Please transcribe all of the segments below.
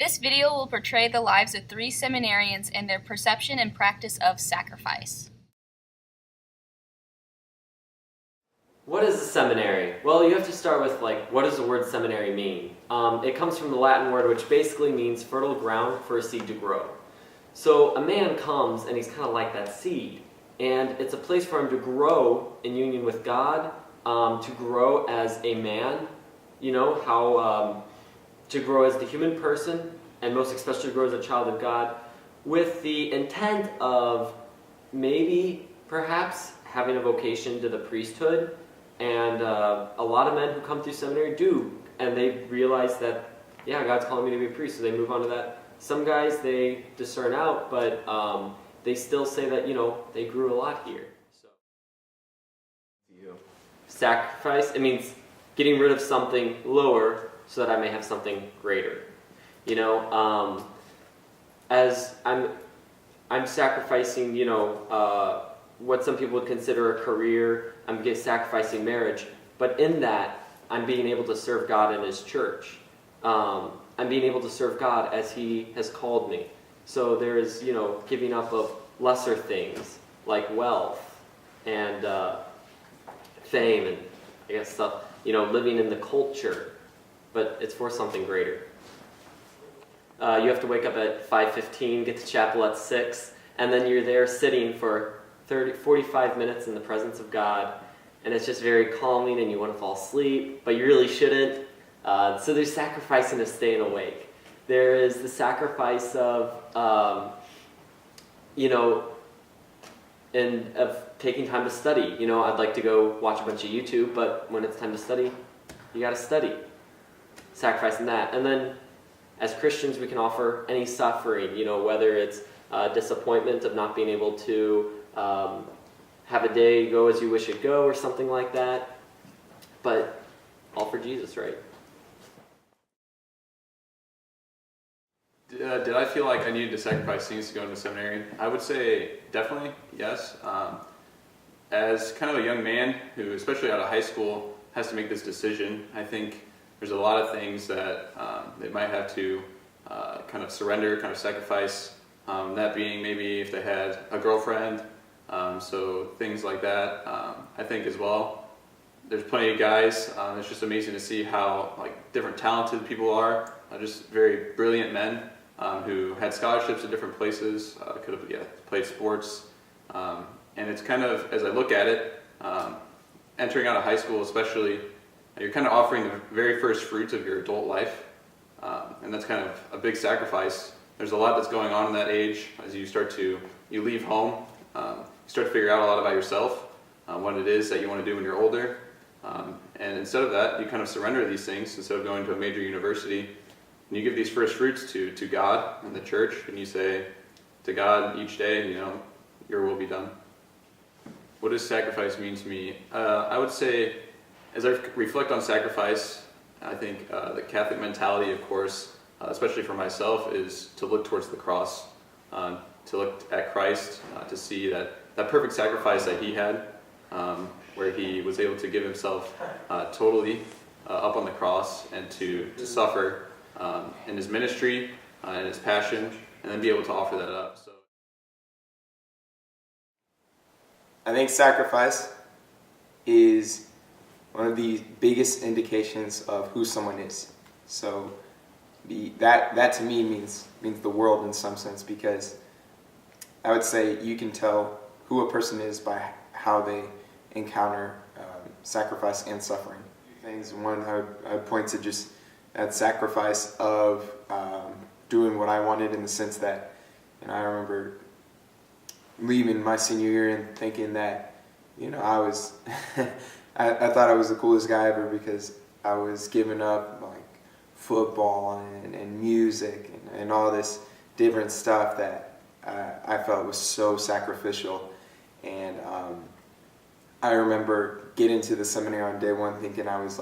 This video will portray the lives of 3 seminarians and their perception and practice of sacrifice. What is a seminary? Well, you have to start with, what does the word seminary mean? It comes from the Latin word, which basically means fertile ground for a seed to grow. So a man comes, and he's kind of like that seed. And it's a place for him to grow in union with God, to grow as a man, to grow as the human person, and most especially to grow as a child of God, with the intent of maybe, perhaps, having a vocation to the priesthood. And a lot of men who come through seminary do, and they realize that, yeah, God's calling me to be a priest, so they move on to that. Some guys, they discern out, but they still say that, they grew a lot here. So, sacrifice, it means getting rid of something lower so that I may have something greater. As I'm sacrificing, what some people would consider a career, I'm sacrificing marriage, but in that, I'm being able to serve God in His church. I'm being able to serve God as He has called me. So there is, giving up of lesser things, like wealth and fame and, I guess, stuff, living in the culture, but it's for something greater. You have to wake up at 5:15, get to chapel at 6, and then you're there sitting for 45 minutes in the presence of God, and it's just very calming, and you want to fall asleep, but you really shouldn't. So there's sacrificing of staying awake. There is the sacrifice of, of taking time to study. I'd like to go watch a bunch of YouTube, but when it's time to study, you got to study. Sacrificing that. And then, as Christians, we can offer any suffering, whether it's disappointment of not being able to have a day go as you wish it go or something like that. But all for Jesus, right? Did I feel like I needed to sacrifice things to go into seminary? I would say definitely, yes. As kind of a young man who, especially out of high school, has to make this decision, I think there's a lot of things that they might have to kind of surrender, kind of sacrifice. That being maybe if they had a girlfriend, so things like that. I think as well, there's plenty of guys. It's just amazing to see how different talented people are. Just very brilliant men who had scholarships at different places, could have played sports. And it's kind of, as I look at it, entering out of high school especially, you're kind of offering the very first fruits of your adult life. And that's kind of a big sacrifice. There's a lot that's going on in that age as you leave home. You start to figure out a lot about yourself, what it is that you want to do when you're older. And instead of that, you kind of surrender these things instead of going to a major university. And you give these first fruits to God and the church, and you say to God each day, your will be done. What does sacrifice mean to me? I would say, as I reflect on sacrifice, I think the Catholic mentality, of course, especially for myself, is to look towards the cross, to look at Christ, to see that perfect sacrifice that He had, where He was able to give Himself totally up on the cross and to suffer in His ministry and His passion, and then be able to offer that up. So, I think sacrifice is one of the biggest indications of who someone is. So that to me means the world in some sense, because I would say you can tell who a person is by how they encounter sacrifice and suffering. Things. One, I would point to just that sacrifice of doing what I wanted, in the sense that, I remember leaving my senior year and thinking that, I was, I thought I was the coolest guy ever, because I was giving up football and music and all this different stuff that I felt was so sacrificial. And I remember getting to the seminary on day one thinking I was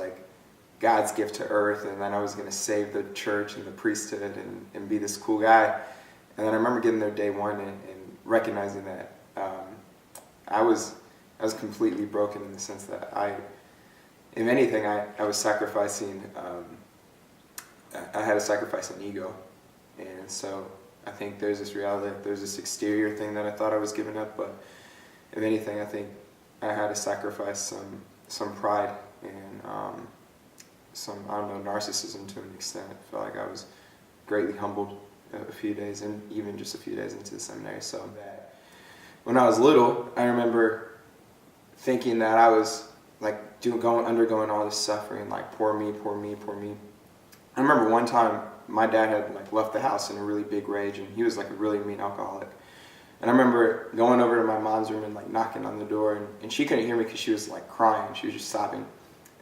God's gift to earth, and then I was going to save the church and the priesthood and be this cool guy. And then I remember getting there day one and recognizing that I was completely broken, in the sense that if anything, I was sacrificing, I had to sacrifice an ego And so I think there's this reality, there's this exterior thing that I thought I was giving up, but if anything, I think I had to sacrifice some pride and some, I don't know, narcissism to an extent. I felt like I was greatly humbled a few days, and even just a few days into the seminary. So that when I was little, I remember thinking that I was like undergoing all this suffering, like poor me, poor me, poor me. I remember one time my dad had like left the house in a really big rage, and he was like a really mean alcoholic. And I remember going over to my mom's room and like knocking on the door, and she couldn't hear me because she was like crying. She was just sobbing.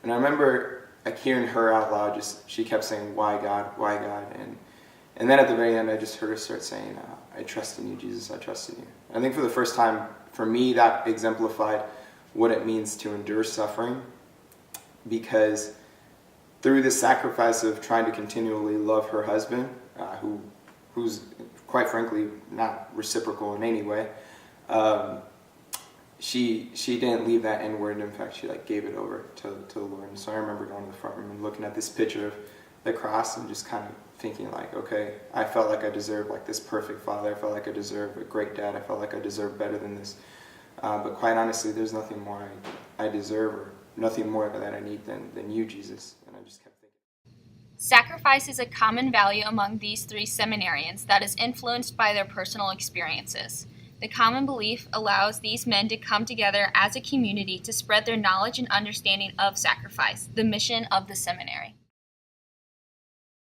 And I remember like hearing her out loud, she kept saying, "Why God? Why God?" And then at the very end, I just heard her start saying, "I trust in you, Jesus. I trust in you." I think for the first time, for me, that exemplified what it means to endure suffering, because through the sacrifice of trying to continually love her husband, who's quite frankly not reciprocal in any way, she didn't leave that inward. In fact, she like gave it over to the Lord. And so I remember going to the front room and looking at this picture of the cross and just kind of thinking like, okay, I felt like I deserved like this perfect father. I felt like I deserved a great dad. I felt like I deserved better than this. But quite honestly, there's nothing more I deserve, or nothing more that I need than you, Jesus. And I just kept thinking. Sacrifice is a common value among these three seminarians that is influenced by their personal experiences. The common belief allows these men to come together as a community to spread their knowledge and understanding of sacrifice, the mission of the seminary.